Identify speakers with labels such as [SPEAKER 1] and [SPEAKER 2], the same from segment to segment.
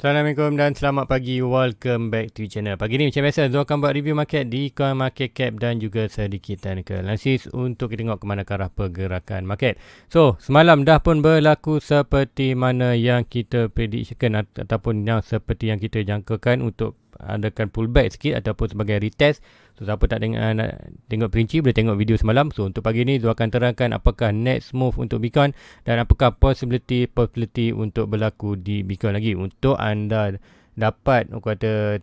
[SPEAKER 1] Assalamualaikum dan selamat pagi. Welcome back to channel. Pagi ni macam biasa Zul akan buat review market di coin market cap dan juga sedikit technical analysis untuk kita tengok ke mana arah pergerakan market. So, semalam dah pun berlaku seperti mana yang kita prediction ataupun yang seperti yang kita jangkakan untuk adakan pullback sikit ataupun sebagai retest. So, siapa tak tengok perinci boleh tengok video semalam. So, untuk pagi ni Zul akan terangkan apakah next move untuk Bitcoin dan apakah possibility untuk berlaku di Bitcoin lagi untuk anda dapat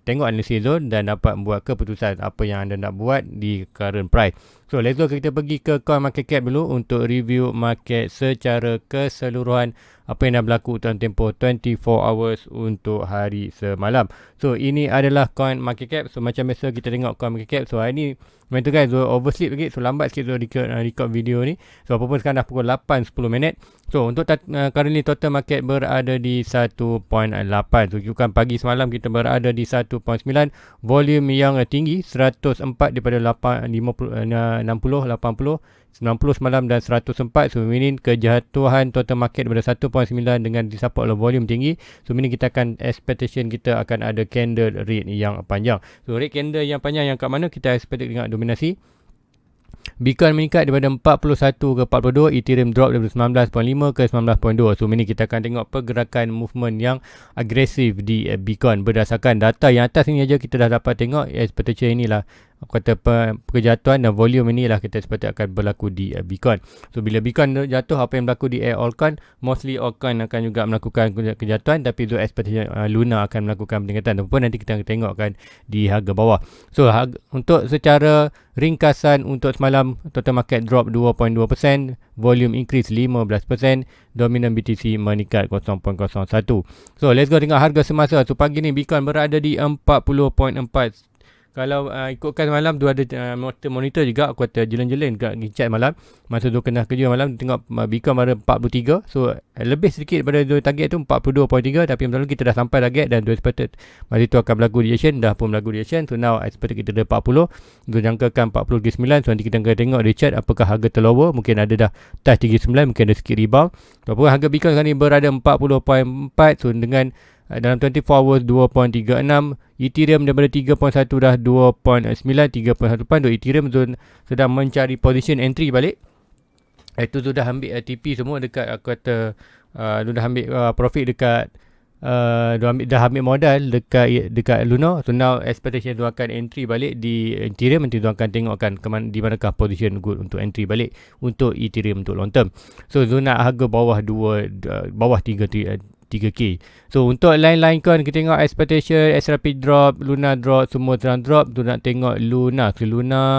[SPEAKER 1] tengok analisis Zul dan dapat membuat keputusan apa yang anda nak buat di current price. So, let's go, kita pergi ke coin market cap dulu untuk review market secara keseluruhan apa yang dah berlaku dalam tempoh 24 hours untuk hari semalam. So, ini adalah coin market cap. So, macam biasa kita tengok coin market cap. So, hari ni memang tu guys, oversleep lagi. So, lambat sikit record video ni. So, apa pun sekarang dah pukul 8.10 minit. So, untuk currently total market berada di 1.8. So, bukan pagi semalam kita berada di 1.9. Volume yang tinggi 104 daripada 60, 80, 90 semalam dan 104. So, meaning kejatuhan total market daripada 1.9 dengan disupport oleh volume tinggi. So, meaning kita akan expectation kita akan ada candle rate yang panjang. So, rate candle yang panjang yang kat mana kita expect dengan dominasi. Bitcoin meningkat daripada 41 ke 42, Ethereum drop daripada 19.5 ke 19.2. So, ini kita akan tengok pergerakan movement yang agresif di Bitcoin berdasarkan data yang atas ini aja kita dah dapat tengok expectation inilah kejatuhan dan volume inilah kita sepatutnya akan berlaku di Bitcoin. So, bila Bitcoin jatuh, apa yang berlaku di altcoin, mostly altcoin akan juga melakukan kejatuhan, tapi itu expectation Luna akan melakukan peningkatan ataupun nanti kita akan tengokkan di harga bawah. So, untuk secara ringkasan untuk semalam total market drop 2.2%, volume increase 15%, dominant BTC meningkat 0.01. So, let's go tengok harga semasa. So, pagi ni Bitcoin berada di 40.4. Kalau ikutkan malam tu ada monitor juga, aku kata jelen-jelen kat chat malam. Masa tu kena kerja malam, tengok Bitcoin pada 43. So, lebih sedikit daripada target tu 42.3. Tapi malam kita dah sampai target dan expected masa tu akan berlaku reaction. Dah pun berlaku reaction. So, now expected kita ada 40. So, jangkakan 40.9. So, nanti kita akan tengok di chat apakah harga terlower. Mungkin ada dah touch 39. Mungkin ada sikit rebound. So, apa harga Bitcoin sekarang ni berada 40.4. So, dengan dalam 24 hours 2.36. Ethereum daripada 3.1 dah 2.9, 3.1. Ethereum sedang mencari position entry balik. Itu sudah ambil TP semua dekat, aku kata dah ambil profit dekat dah ambil modal dekat Luna. So, now expectation tu akan entry balik di Ethereum. Nanti tu akan tengokkan di manakah position good untuk entry balik untuk Ethereum untuk long term. So, nak harga bawah 3K. So, untuk lain-lain coin kita tengok expectation, XRP drop, Luna drop, semua terang drop. Tu nak tengok Luna. So, Luna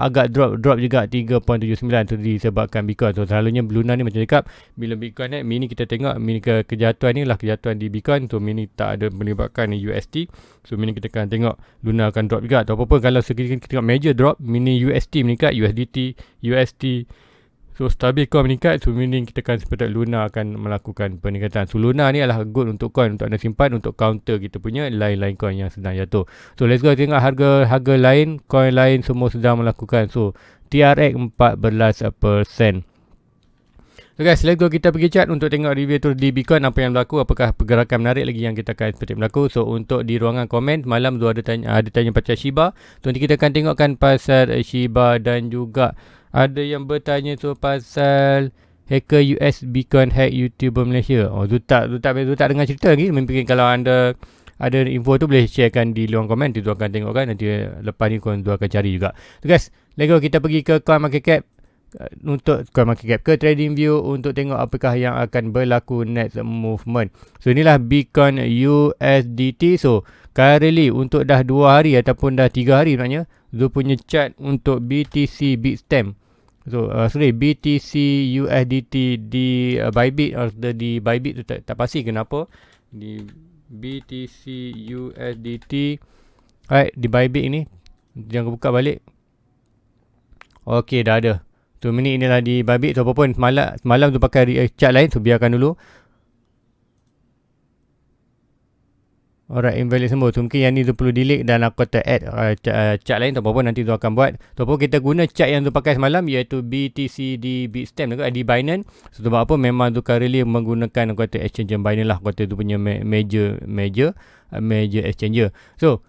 [SPEAKER 1] agak drop juga 3.79 tu disebabkan Bitcoin. So, selalunya Luna ni macam cakap, bila Bitcoin naik, mini kita tengok mini kejatuhan ni lah kejatuhan di Bitcoin. So, mini tak ada melibatkan UST. So, mini kita akan tengok Luna akan drop juga. Atau apa-apa kalau kita tengok major drop, mini UST meningkat, USDT, UST. So, stabil coin meningkat. So, meaning kita akan seperti Luna akan melakukan peningkatan. So, Luna ni adalah good untuk coin untuk anda simpan untuk counter kita punya lain-lain coin yang sedang jatuh. So, let's go tengok harga lain, coin lain semua sedang melakukan. So, TRX 14%. So, guys, let's go kita pergi chat untuk tengok review tu di Bitcoin apa yang berlaku, apakah pergerakan menarik lagi yang kita akan expect berlaku. So, untuk di ruangan komen malam tu ada tanya pasal Shiba. So, nanti kita akan tengokkan pasal Shiba dan juga ada yang bertanya tu pasal hacker US Bitcoin hack YouTuber Malaysia. Oh, tu tak dengar cerita lagi. Mungkin kalau anda ada info tu boleh sharekan di luar komen. Tu akan tengokkan nanti lepas ni korang tu akan cari juga. So, guys, let's go kita pergi ke coin market cap. Untuk coin market cap ke trading view untuk tengok apakah yang akan berlaku next movement. So, inilah Bitcoin USDT. So, currently untuk dah 2 hari ataupun dah 3 hari maknanya Zul punya chart untuk BTC Bitstamp. So, BTC USDT di Bybit atau di Bybit tu tak pasti kenapa. Di BTC USDT di Bybit ni jangan buka balik. Okey, dah ada. So, inilah di Bybit. So, apapun semalam tu pakai chart lain. So, biarkan dulu. Alright, invalid semua. So mungkin yang ni tu perlu delete dan aku kata add chart lain tak apa-apa, nanti tu akan buat. So apa kita guna chart yang tu pakai semalam iaitu BTCD Bitstamp dekat di Binance. So sebab apa, memang tu currently menggunakan aku kata exchange Binance lah, aku kata tu punya major exchanger. So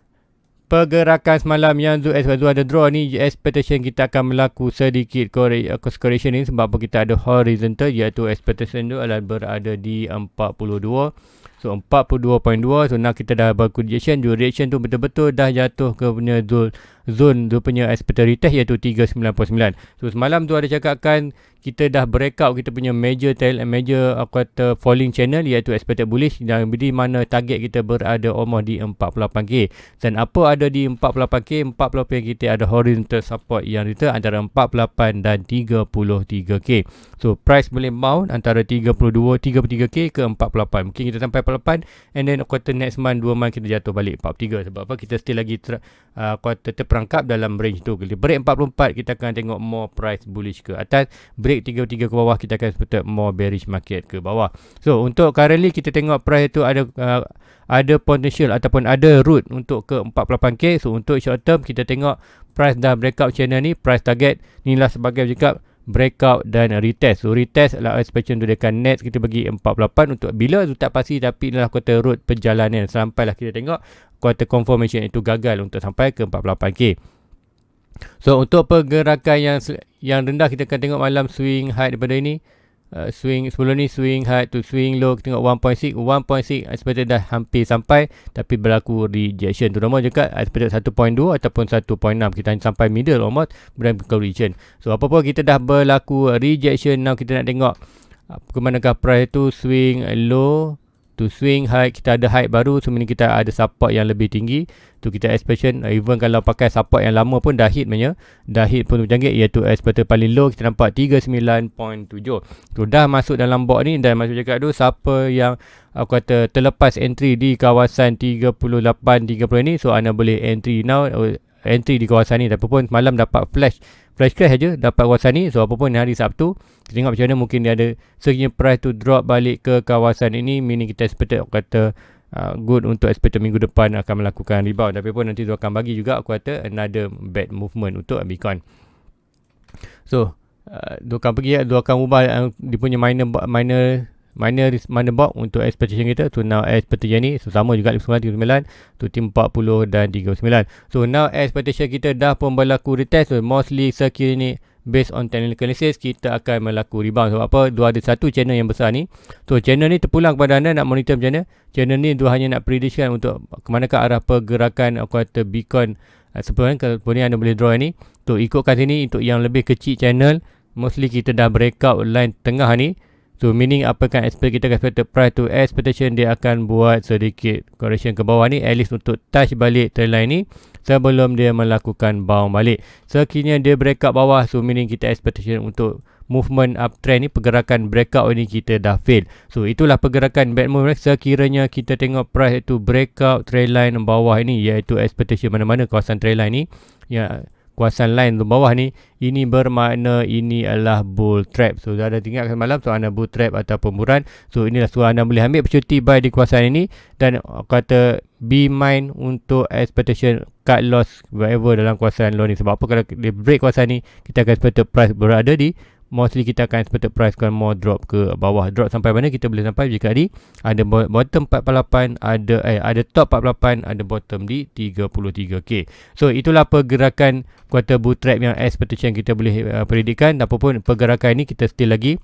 [SPEAKER 1] pergerakan semalam yang tu ada draw ni, expectation kita akan berlaku sedikit correction ni sebab apa, kita ada horizontal iaitu expectation tu adalah berada di 42. So 42.2. So now kita dah berlaku reaction. Reaction tu betul-betul dah jatuh ke punya zone tu punya expected retest iaitu 39.9. So semalam tu ada cakapkan kita dah breakout kita punya major aku kata falling channel iaitu expected bullish, dan di mana target kita berada almost di 48k. Dan apa ada di 48k kita ada horizontal support yang itu antara 48 dan 33k. So price boleh bound antara 33k ke 48. Mungkin kita sampai 48 and then aku kata next month 2 month kita jatuh balik 43. Sebab apa, kita still lagi aku kata terperangkap dalam range tu. Kita break 44 kita akan tengok more price bullish ke atas, break 33 ke bawah kita akan expect more bearish market ke bawah. So untuk currently kita tengok price tu ada potential ataupun ada route untuk ke 48k. So untuk short term kita tengok price dah breakout channel ni, price target ni lah sebagai cakap breakout dan retest. So retest adalah expectation tu dekat next kita bagi 48 untuk bila tu tak pasti, tapi inilah kata route perjalanan sampailah kita tengok kata confirmation itu gagal untuk sampai ke 48k. So untuk pergerakan yang rendah kita akan tengok malam swing high daripada ini. Sebelum ni swing high to swing low, kita tengok 1.6 expected dah hampir sampai tapi berlaku rejection. Terutama juga expected 1.2 ataupun 1.6, kita hanya sampai middle almost berlaku rejection. So apa-apa kita dah berlaku rejection, now kita nak tengok ke manakah price tu swing low to swing high. Kita ada high baru, so meaning kita ada support yang lebih tinggi tu kita expectation. Even kalau pakai support yang lama pun dah hit pun berjangkit iaitu expected paling low kita nampak 39.7. So dah masuk dalam box ni, dan masuk cakap tu siapa yang aku kata terlepas entry di kawasan 38-30 ni, so anda boleh entry now, entry di kawasan ni. Tapi pun malam dapat flash crash aja dapat kawasan ni. So apapun hari Sabtu kita tengok macam mana, mungkin dia ada sekiranya price tu drop balik ke kawasan ini, meaning kita expected aku kata good untuk expected minggu depan akan melakukan rebound. Tapi pun nanti tu akan bagi juga aku kata another bad movement untuk Bitcoin. So dia akan ubah dia punya minor box untuk expectation kita. So now expectation ni so sama juga 59, 39 tu 40 dan 39. So now expectation kita dah pun berlaku retest. So mostly sekiranya based on technical analysis kita akan melakukan rebound. Sebab apa, ada satu channel yang besar ni. So channel ni terpulang kepada anda nak monitor macam mana. Channel ni hanya nak predictkan untuk ke manakah arah pergerakan aku kata Bitcoin. Sebenarnya kalau ni anda boleh draw ni. So ikutkan sini untuk yang lebih kecil channel, mostly kita dah breakout line tengah ni. So meaning apa kan expect kita expected price to expectation dia akan buat sedikit correction ke bawah ni, at least untuk touch balik trendline ni sebelum dia melakukan bound balik. Sekiranya dia breakout bawah, so meaning kita expectation untuk movement uptrend ni, pergerakan breakout ni kita dah fail. So itulah pergerakan bad move sekiranya kita tengok price itu breakout trendline bawah ini, iaitu expectation mana-mana kawasan trendline ni ya, kawasan line tu bawah ni, ini bermakna ini adalah bull trap. So dah ada tinggal malam, so anda bull trap ataupun buran. So inilah so anda boleh ambil opportunity buy di kawasan ini, dan kata be mind untuk expectation cut loss whatever dalam kawasan low ni. Sebab apa, kalau dia break kawasan ni kita akan expect price berada di, mostly kita akan expect price kan more drop ke bawah. Drop sampai mana kita boleh sampai jika ada bottom 48, ada top 48, ada bottom di 33k. So itulah pergerakan kuartal bull trap yang expectation kita boleh predikkan. Apapun pergerakan ini kita still lagi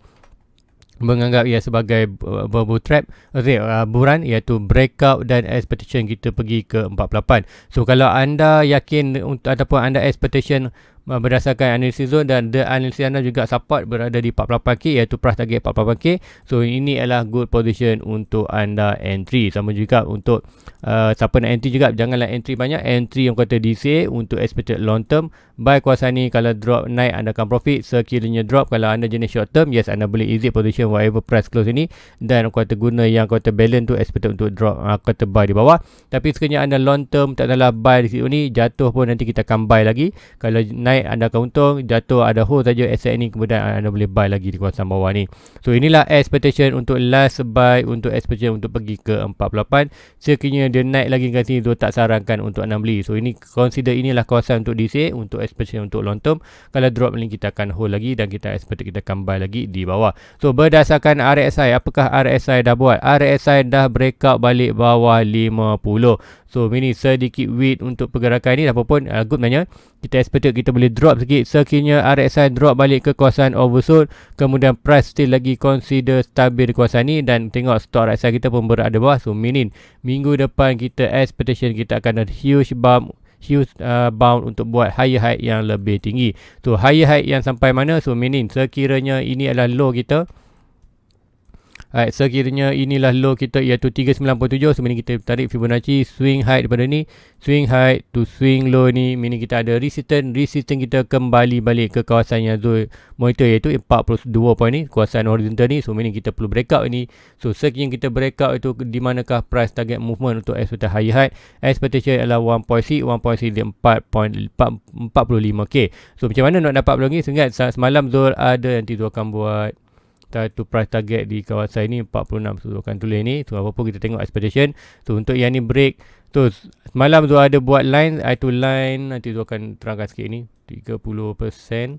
[SPEAKER 1] menganggap ia sebagai bull trap buran, iaitu breakout dan expectation kita pergi ke 48. So kalau anda yakin ataupun anda expectation berdasarkan analisis zone dan the analisis anda juga support berada di 48k, iaitu price target 48k. So ini adalah good position untuk anda entry. Sama juga untuk siapa nak entry juga, janganlah entry banyak, entry yang kata DCA untuk expected long term. Buy kawasan ni, kalau drop naik anda akan profit. Sekiranya drop, kalau anda jenis short term, yes anda boleh exit position whatever price close ini, dan kata guna yang kata balance tu expected untuk drop kata buy di bawah. Tapi sekiranya anda long term tak adalah buy di situ ni, jatuh pun nanti kita akan buy lagi. Kalau naik naik anda akan untung, jatuh ada hold saja asset ni, kemudian anda boleh buy lagi di kawasan bawah ni. So inilah expectation untuk last buy, untuk expectation untuk pergi ke 48. Sekiranya dia naik lagi kat sini, Zul tak sarankan untuk anda beli. So ini consider inilah kawasan untuk DCA, untuk expectation untuk long term. Kalau drop ni kita akan hold lagi dan kita expect kita akan buy lagi di bawah. So berdasarkan RSI, apakah RSI dah buat? RSI dah breakout balik bawah 50. So ini sedikit weak untuk pergerakan ni. Apapun good sebenarnya, kita expect kita boleh drop sikit. Sekiranya RSI drop balik ke kawasan oversold, kemudian price still lagi consider stabil di kawasan ni, dan tengok stock RSI kita pun berada bawah. So meaning minggu depan kita expectation kita akan ada huge bound untuk buat higher high yang lebih tinggi. So higher high yang sampai mana? So meaning sekiranya ini adalah low kita, sekiranya inilah low kita iaitu 397, so meaning kita tarik Fibonacci swing high daripada ni, swing high to swing low ni, meaning kita ada resistance kita kembali balik ke kawasan yang Zul monitor iaitu 42 point ni, kawasan horizontal ni. So meaning kita perlu breakout ni. So sekiranya kita breakout itu, di manakah price target movement untuk expected higher high? Expectation adalah 1.6 di 4.45k. So macam mana nak dapat peluang ni? Semalam Zul ada, nanti Zul akan buat satu price target di kawasan ini 46. So akan tulis ni. So apa-apa kita tengok expectation. So untuk yang ni break, so semalam tu ada buat line, itu line nanti tu akan terangkan sikit ni 30%.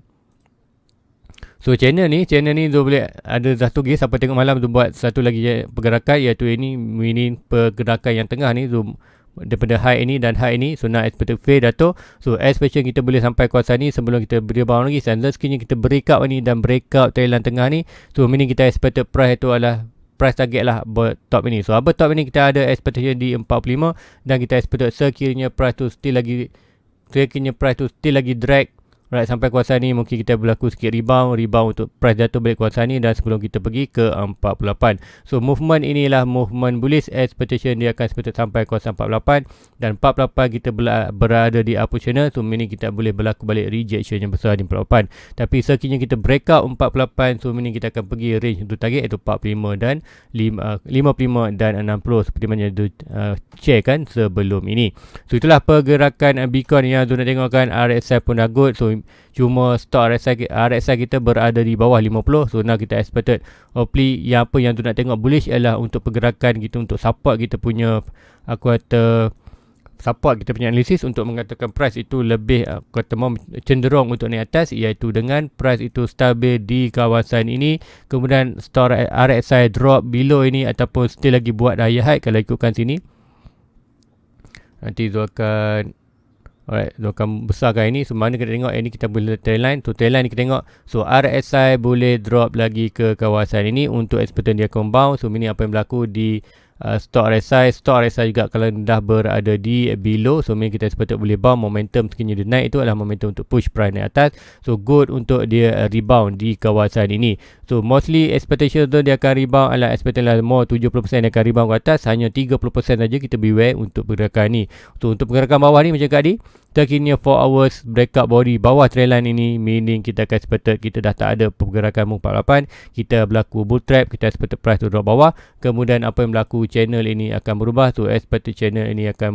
[SPEAKER 1] So channel ni tu boleh ada satu lagi, siapa tengok malam tu buat satu lagi pergerakan, iaitu ini meaning pergerakan yang tengah ni. So daripada high ini dan high ini, so nak expected fail dato. So expectation kita boleh sampai kawasan ni sebelum kita rebound lagi. Unless sekiranya kita breakout ni dan breakout trailan tengah ni, so meaning kita expected price itu adalah price target lah top ini. So above top ini kita ada expectation di 45, dan kita expected sekiranya price tu still lagi drag right sampai kawasan ni, mungkin kita berlaku sikit rebound untuk price jatuh balik kawasan ni, dan sebelum kita pergi ke 48. So movement inilah movement bullish, expectation dia akan expected sampai kawasan 48, dan 48 kita berada di upper channel. So meaning kita boleh berlaku balik rejection yang besar di 48. Tapi sekiranya kita breakout 48, so meaning kita akan pergi range untuk target iaitu 45 dan 55 dan 60, seperti mana share kan sebelum ini. So itulah pergerakan Bitcoin yang tu nak tengokkan. RSI pun dah good. So cuma stock RSI kita berada di bawah 50. So now kita expected hopefully yang tu nak tengok bullish adalah untuk pergerakan kita, untuk support kita punya analisis, untuk mengatakan price itu lebih cenderung untuk naik atas, iaitu dengan price itu stabil di kawasan ini, kemudian stock RSI drop below ini ataupun still lagi buat higher high. Kalau ikutkan sini nanti tu akan besarkan ini. So mana kita tengok ini, kita boleh trendline. So trendline ni kita tengok, so RSI boleh drop lagi ke kawasan ini untuk expectation dia compound. So ini apa yang berlaku di stock RSI juga kalau dah berada di below, so kita expected boleh bounce. Momentum sekiranya dia naik itu adalah momentum untuk push price naik atas. So good untuk dia rebound di kawasan ini. So mostly expectation tu dia akan rebound adalah expectation lah more 70% dia akan rebound ke atas, hanya 30% saja kita beware untuk pergerakan ni. So untuk pergerakan bawah ni macam tadi, sekiranya 4 hours breakout body bawah trendline ini, meaning kita akan expected kita dah tak ada pergerakan move 48, kita berlaku bull trap, kita expected price to drop bawah. Kemudian apa yang berlaku, channel ini akan berubah. So expected channel ini akan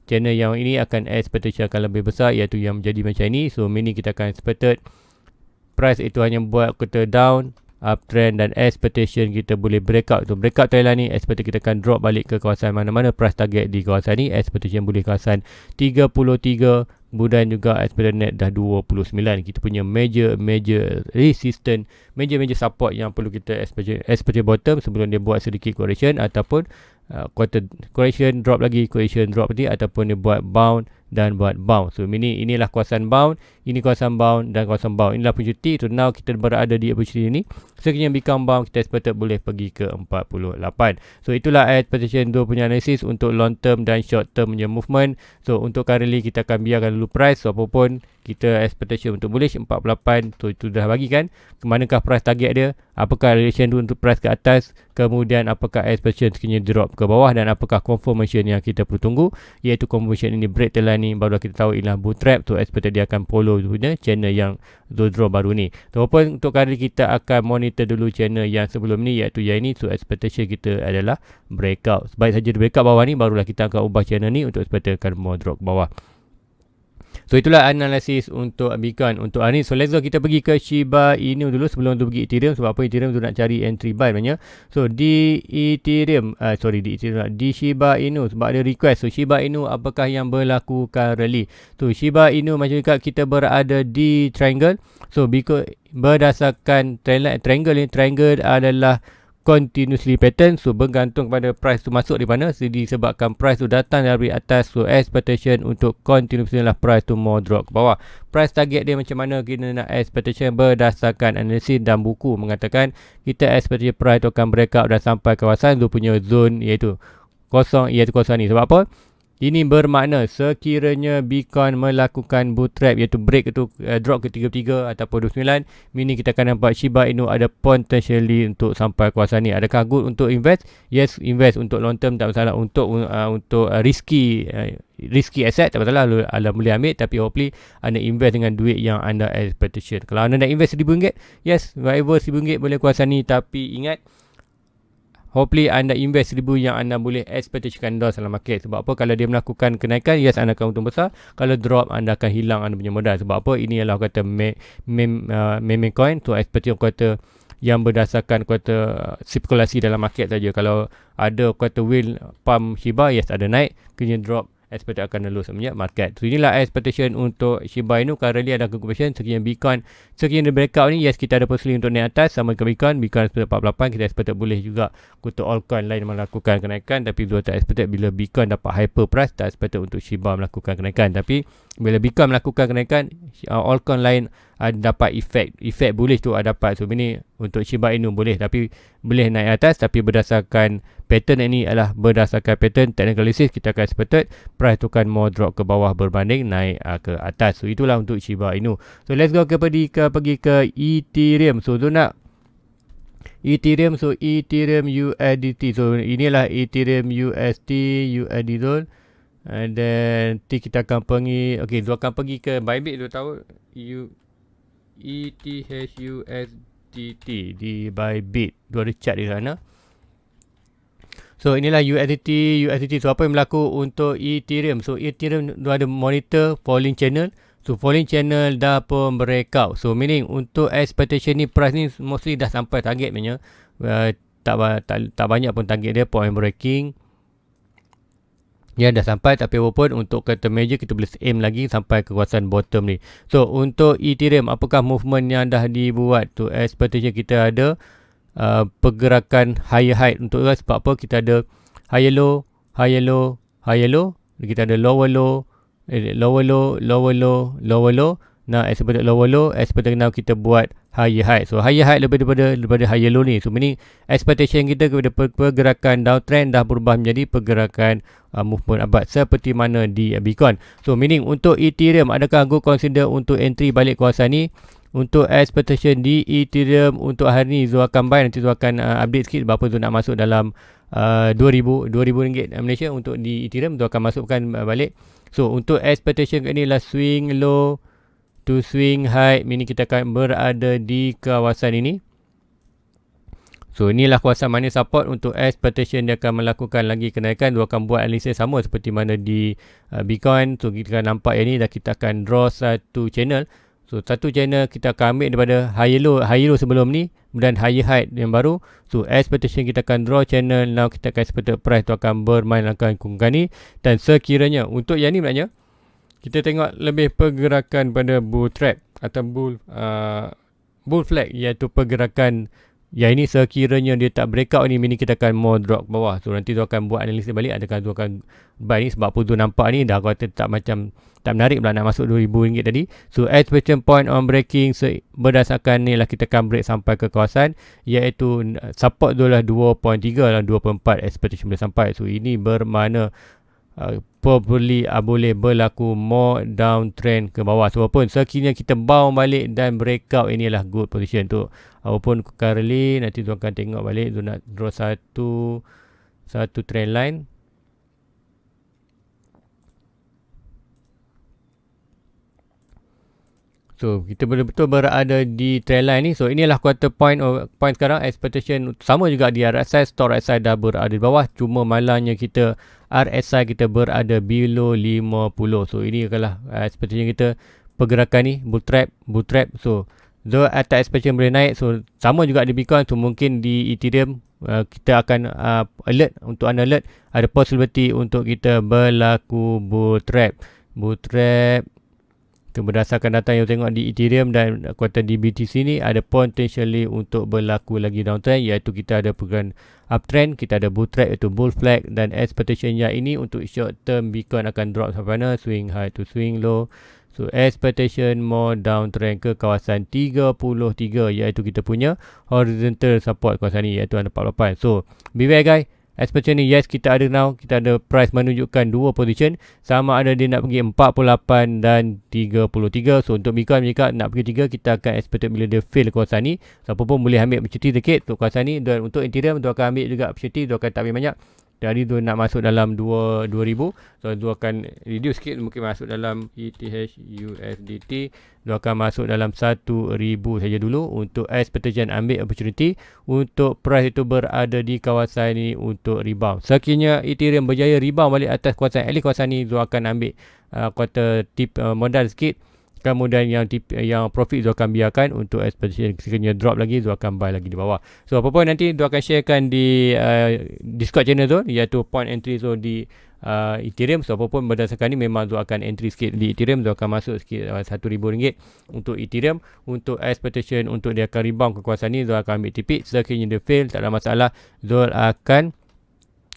[SPEAKER 1] channel yang ini akan expectation akan lebih besar, iaitu yang menjadi macam ini. So meaning kita akan expected price itu hanya buat kita down uptrend, dan expectation kita boleh breakout. So breakout trendline ni expected kita akan drop balik ke kawasan mana-mana price target di kawasan ni, expectation boleh kawasan 33, kemudian juga expected net dah 29. Kita punya major resistance, major support yang perlu kita expected bottom sebelum dia buat sedikit correction, ataupun correction drop lagi, ataupun dia buat bound dan buat bounce. So inilah kawasan bound, ini kawasan bound dan kawasan bound. Inilah opportunity. So now kita berada di opportunity ini. Sekiranya become bound, kita expected boleh pergi ke 48. So itulah expectation dua punya analisis untuk long term dan short term punya movement. So untuk currently kita akan biarkan dulu price. So apapun kita expectation untuk bullish 48. So itu dah bagi kan ke manakah price target dia, apakah relation tu untuk price ke atas, kemudian apakah expectation sekiranya drop ke bawah, dan apakah confirmation yang kita perlu tunggu, iaitu confirmation ini break telan ni, baru kita tahu inilah bull trap. So expected dia akan follow punya channel yang draw baru ni. So apapun untuk kali kita akan monitor dulu channel yang sebelum ni, iaitu yang ini. So expectation kita adalah breakout. Baik saja dia breakout bawah ni, barulah kita akan ubah channel ni untuk expected akan more drop ke bawah. So itulah analisis untuk Bitcoin untuk hari ni. So let's go kita pergi ke Shiba Inu dulu sebelum tu pergi Ethereum. Sebab apa Ethereum tu nak cari entry buy sebenarnya. So di Ethereum, di Shiba Inu sebab ada request. So Shiba Inu apakah yang berlaku currently? So Shiba Inu macam cakap kita berada di triangle. So berdasarkan triangle adalah continuously pattern, so bergantung pada price tu masuk di mana. So disebabkan price tu datang dari atas, so expectation untuk continuously lah price tu mau drop ke bawah. Price target dia macam mana kita nak expectation berdasarkan analisis dan buku mengatakan kita expectation price tu akan break out dan sampai kawasan tu punya zone iaitu kosong ni. Sebab apa? Ini bermakna sekiranya Bitcoin melakukan bootstrap iaitu break itu drop ke 33 ataupun 29, meaning kita akan nampak Shiba Inu ada potentially untuk sampai kawasan ni. Adakah good untuk invest? Yes, invest untuk long term tak masalah. Untuk risky asset tak masalah, anda boleh ambil, tapi hopefully anda invest dengan duit yang anda expectation. Kalau anda nak invest RM1,000, yes, whatever RM1,000 boleh kawasan ni, tapi ingat hopefully anda invest RM1,000 yang anda boleh expectation loss dalam market. Sebab apa? Kalau dia melakukan kenaikan, yes, anda akan untung besar. Kalau drop, anda akan hilang anda punya modal. Sebab apa? Ini adalah kata meme coin. So expectation kata yang berdasarkan kata spekulasi dalam market saja. Kalau ada kata will pump Shiba, yes, ada naik, kena drop, expected akan lose sebenarnya market. So inilah expectation untuk Shiba Inu. Currently ada confirmation sekian Bitcoin, sekian breakout ni, yes, kita ada possibility untuk naik atas sama ke Bitcoin 48, kita expected boleh juga untuk altcoin lain melakukan kenaikan, tapi dua tak expected bila Bitcoin dapat hyper price, tak expected untuk Shiba melakukan kenaikan. Tapi bila Bitcoin melakukan kenaikan, altcoin lain dapat efek bullish tu dapat. So ini untuk Shiba Inu boleh, tapi boleh naik atas, tapi berdasarkan pattern ini adalah berdasarkan pattern technical analysis, kita akan expected price tu kan mau drop ke bawah berbanding naik ke atas. So itulah untuk Shiba Inu. So let's go pergi ke Ethereum. So tu nak Ethereum, so Ethereum USDT. So inilah Ethereum USD zone. And then kita akan pergi, okay, tu akan pergi ke Bybit. Tu tahu ETHUSDT di Bybit. Tu ada chart di sana. So inilah USDT. So apa yang berlaku untuk Ethereum? So Ethereum tu ada monitor falling channel. So falling channel dah pun breakout. So meaning untuk expectation ni price ni mostly dah sampai target punya. Tak banyak pun target dia, point breaking. Ya dah sampai, tapi walaupun untuk kata major kita boleh aim lagi sampai ke kawasan bottom ni. So untuk Ethereum, apakah movement yang dah dibuat? Tu expectation kita ada pergerakan higher high untuk sebab apa? Kita ada higher low, kita ada lower low, lower low. Now expected lower low, expected now kita buat higher high. So higher high lebih daripada higher low ni. So meaning expectation kita kepada pergerakan downtrend dah berubah menjadi pergerakan movement abad seperti mana di Bitcoin. So meaning untuk Ethereum, adakah go consider untuk entry balik kawasan ni? Untuk expectation di Ethereum untuk hari ni, Zul akan buy, nanti Zul akan update sikit berapa Zul nak masuk dalam RM2,000 Malaysia untuk di Ethereum. Zul akan masukkan balik. So untuk expectation ni adalah swing low to swing high, meaning kita akan berada di kawasan ini. So inilah kawasan mana support untuk expectation dia akan melakukan lagi kenaikan. Dia akan buat analisis sama seperti mana di Bitcoin. So kita akan nampak yang ni dah kita akan draw satu channel. So satu channel kita akan ambil daripada high low sebelum ni dan higher high yang baru. So expectation kita akan draw channel. Now kita akan expect price tu akan bermain akan kungkan ni. Dan sekiranya untuk yang ni maknanya kita tengok lebih pergerakan pada bull trap atau bull flag, iaitu pergerakan yang ini sekiranya dia tak breakout ni, meaning kita akan more drop bawah. So nanti tu akan buat analisis balik, adakah tu akan buy ni. Sebab apa tu nampak ni dah kata tak menarik pula nak masuk RM2,000 tadi. So expectation point on breaking berdasarkan ni lah kita akan break sampai ke kawasan, iaitu support tu lah 2.3 lah 2.4 expectation boleh sampai. So ini bermakna probably boleh berlaku more downtrend ke bawah. So walaupun sekiranya kita bounce balik dan breakout, ini adalah good position tu. Walaupun currently nanti tu akan tengok balik, tu nak draw satu trend line. So kita betul-betul berada di trend line ni. So inilah quarter point sekarang. Expectation sama juga di RSI. Store RSI dah berada di bawah. Cuma malangnya kita RSI kita berada below 50. So ini adalah expectation kita. Pergerakan ni bull trap. So though atas expectation boleh naik. So sama juga di Bitcoin. So mungkin di Ethereum kita akan alert. Untuk anda alert, ada possibility untuk kita berlaku bull trap. Berdasarkan data yang tengok di Ethereum dan kuartal di BTC ni, ada potentially untuk berlaku lagi downtrend, iaitu kita ada pergerakan uptrend, kita ada bull trap iaitu bull flag, dan expectationnya ini untuk short term Bitcoin akan drop sampai mana, swing high to swing low. So expectation more downtrend ke kawasan 33, iaitu kita punya horizontal support kawasan ni, iaitu 48. So beware guys. Expectation ni yes kita ada now. Kita ada price menunjukkan dua position. Sama ada dia nak pergi 48 dan 33. So untuk Bitcoin jika nak pergi 3, kita akan expect bila dia fail kawasan ni. Siapa pun boleh ambil opportunity sikit untuk kawasan ni. Dan untuk Ethereum tu akan ambil juga opportunity. Dia akan tak ambil banyak. Dari tu nak masuk dalam 2000. So dia akan reduce sikit. Mungkin masuk dalam ETH USDT. Dia akan masuk dalam 1000 saja dulu. Untuk expectation ambil opportunity. Untuk price itu berada di kawasan ni untuk rebound. Sekiranya Ethereum berjaya rebound balik atas kawasan, at least kawasan ni dia akan ambil kuartal tip modal sikit. Kemudian yang profit dia akan biarkan. Untuk expectation sekiranya drop lagi, dia akan buy lagi di bawah. So apa pun nanti dia akan sharekan di Discord channel tu, iaitu point entry zone di Ethereum. So apa pun berdasarkan ni memang dia akan entry sikit di Ethereum. Dia akan masuk sikit RM1,000 untuk Ethereum. Untuk expectation untuk dia akan rebound ke kawasan ni, dia akan ambil tipik. Sekiranya dia fail, tak ada masalah, dia akan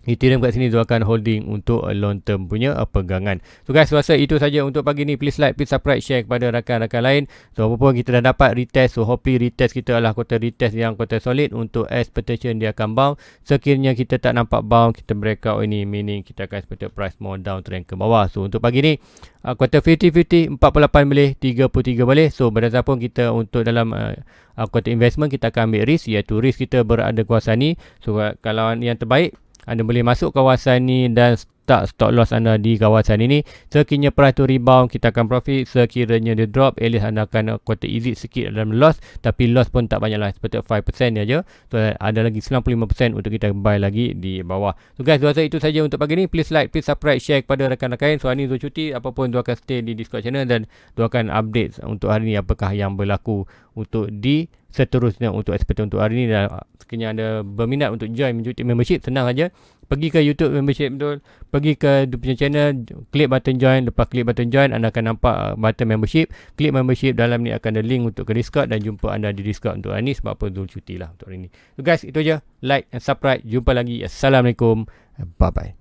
[SPEAKER 1] Ethereum kat sini dia akan holding untuk long term punya pegangan. So guys, rasa itu saja untuk pagi ni. Please like, please subscribe, share kepada rakan-rakan lain. So apapun kita dah dapat retest. So hopefully retest kita adalah kuartal retest yang kuartal solid. Untuk expectation dia akan bounce. Sekiranya kita tak nampak bounce, kita breakout ini, meaning kita akan expect price more down trend ke bawah. So untuk pagi ni kuartal 50-50, 48 boleh, 33 boleh. So berdasarkan kita untuk dalam kuartal investment, kita akan ambil risk, iaitu risk kita berada kawasan ni. So kalau yang terbaik, anda boleh masuk kawasan ni dan stop loss anda di kawasan ini. Sekiranya price tu rebound, kita akan profit. Sekiranya dia drop, at least anda akan quarter exit sikit dalam loss. Tapi loss pun tak banyak lah, seperti 5% aja. So ada lagi 95% untuk kita buy lagi di bawah. So guys, rasa itu saja untuk pagi ni. Please like, please subscribe, share kepada rakan-rakan. So hari ni Zul cuti, apapun Zul akan stay di Discord channel. Dan Zul akan update untuk hari ni apakah yang berlaku untuk di seterusnya untuk expectation untuk hari ni. Dan sekiranya anda berminat untuk join YouTube membership, senang saja. Pergi ke YouTube membership betul. Pergi ke dia punya channel, klik button join. Lepas klik button join, anda akan nampak button membership. Klik membership, dalam ni akan ada link untuk ke Discord. Dan jumpa anda di Discord untuk hari ni. Sebab apa Zul cuti lah untuk hari ni. So guys, itu je. Like and subscribe. Jumpa lagi. Assalamualaikum. Bye bye.